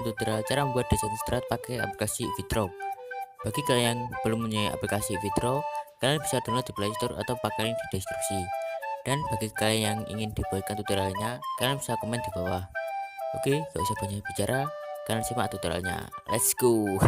tutorial cara membuat desain illustrat pakai aplikasi Fitro. Bagi kalian yang belum mempunyai aplikasi Fitro, kalian bisa download di Play Store atau pakai link di deskripsi. Dan bagi kalian yang ingin dibuatkan tutorialnya, kalian bisa komen di bawah. Oke, gak usah banyak bicara, kalian simak tutorialnya. Let's go.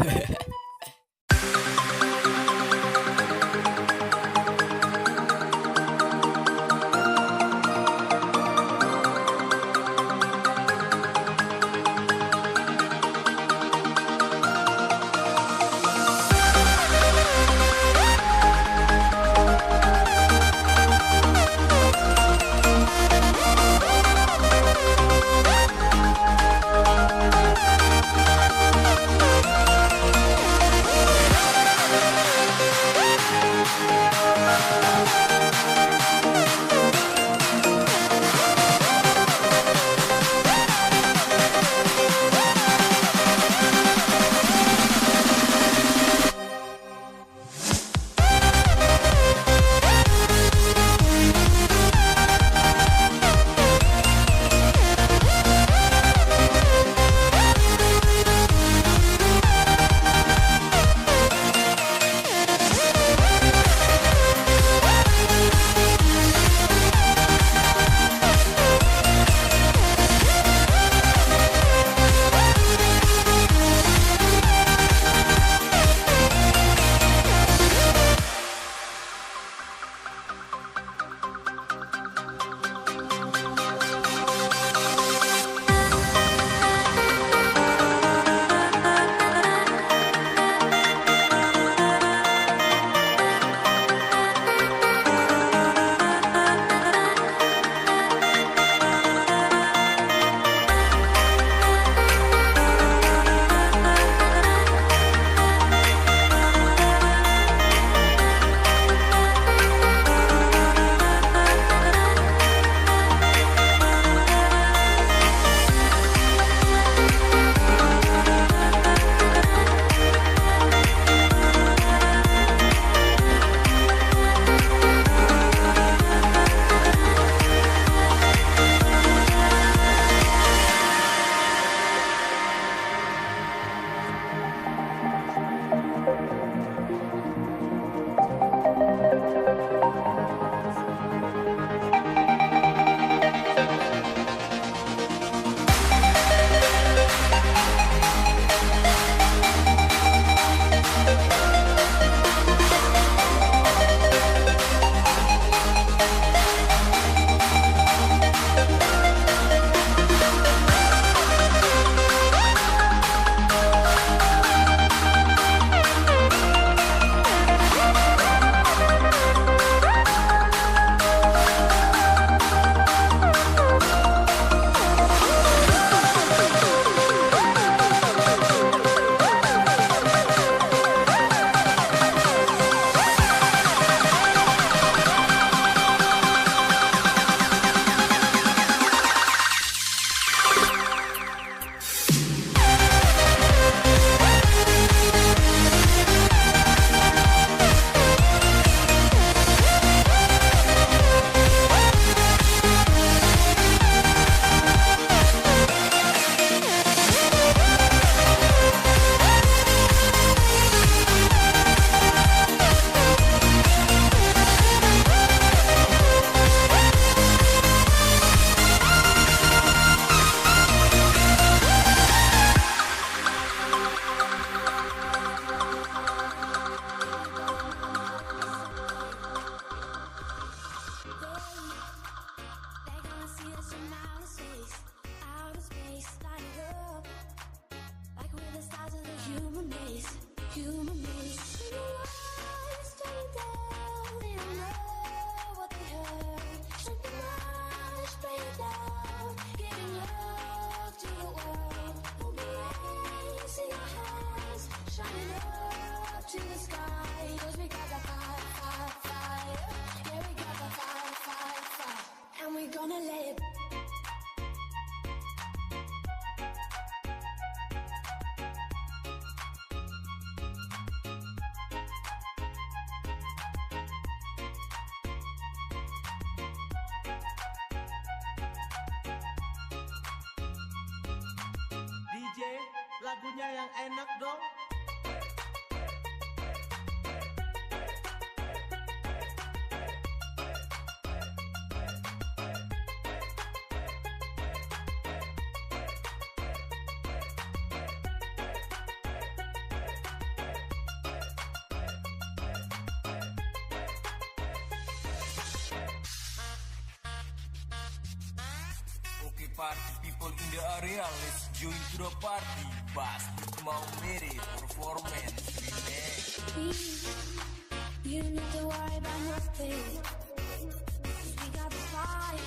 party people in the area, let's join to the party. Pasti mau merit performance remix. You need to worry about nothing. We got the fire,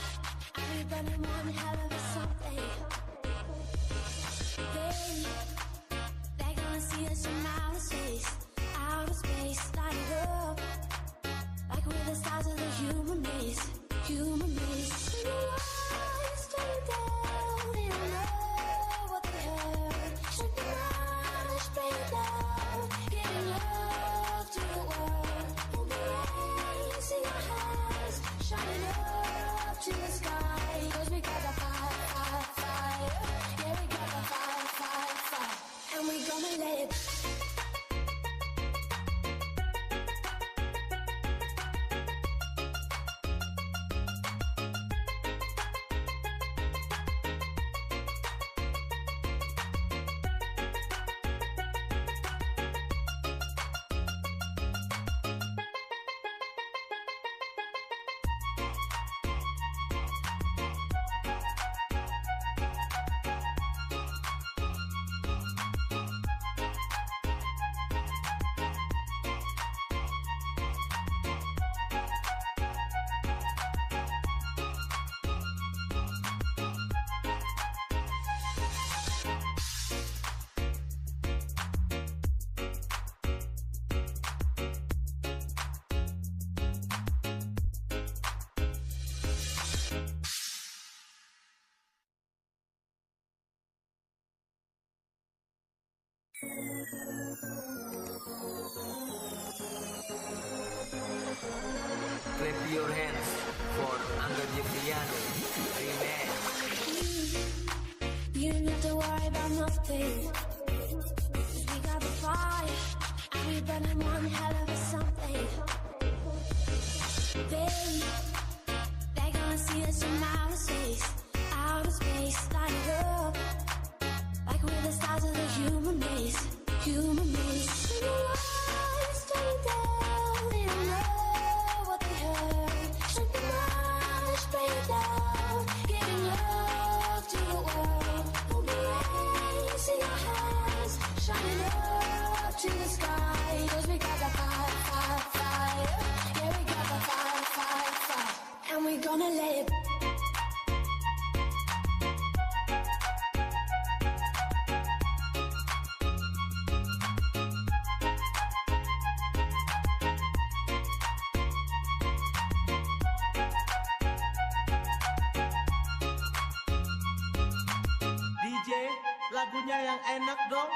and we burning one hell of a something. They're gonna see us from outer space, light it up, like we're the stars of the human race. Human race. In the lights turn down, they don't know what they heard. Shut the lights, bring it down, giving love to the world. We'll be raising our hands, shining up to the sky. 'Cause we got the fire, fire, fire. Yeah, we got the fire, fire, fire. And we gonna let it. Clap your hands for Angga Jeffriano remix. You need to worry about nothing. 'Cause we got the fire, and we burning one hell of a something. They're gonna see us from outer space, light it up, like we're the stars of the human race. Human race. In the lights turn down, they don't know what they heard. Shut the lights, bring it down, giving love to the world. We'll be raising our hands, shining up to the sky. 'Cause we got the fire, fire, fire. Yeah, we got the fire, fire, fire. And we gonna let it. DJ, lagunya yang enak dong.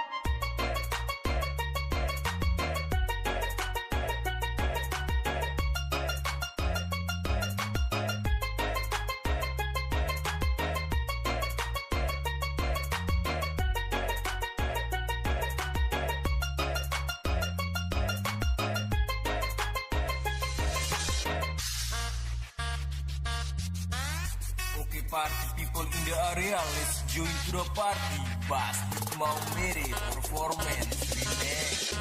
Okay party people in the area, let's join to the party. Pasti mau merit performance remix.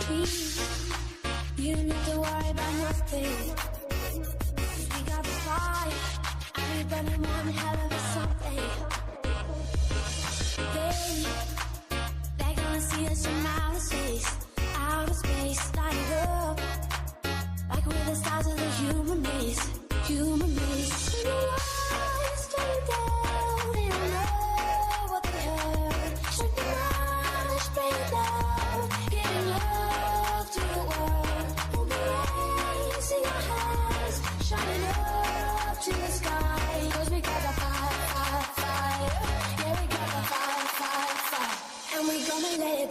You need to worry about nothing. 'Cause we got the fire, and we burning one hell of a something. They're gonna see us from outer space, light it up, like we're the stars of the human race. Human race. In the lights turn down, they don't know what they heard. Shut the lights, bring it down, giving love to the world. We'll be raising our hands, shining up to the sky. 'Cause we got the fire, fire, fire. Yeah, we got the fire, fire, fire. And we gonna let it.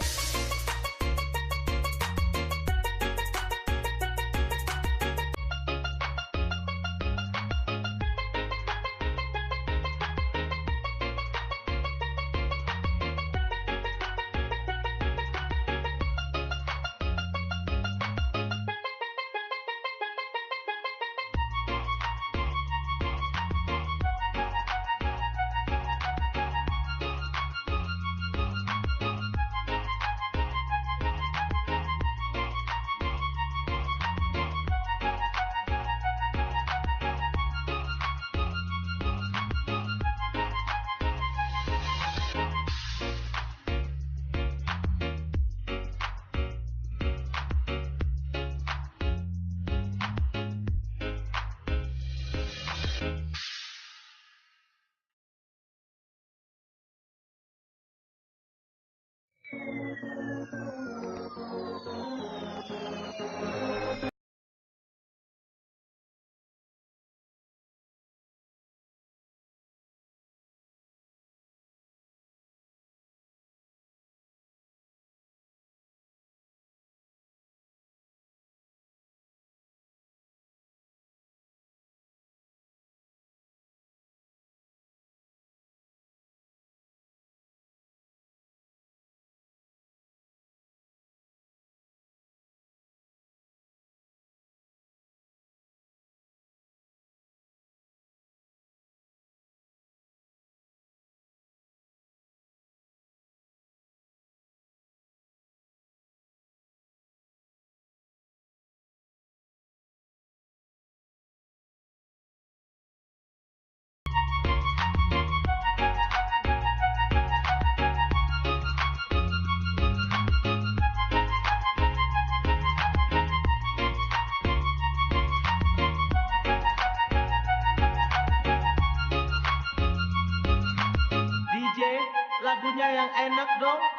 DJ, lagunya yang enak dong.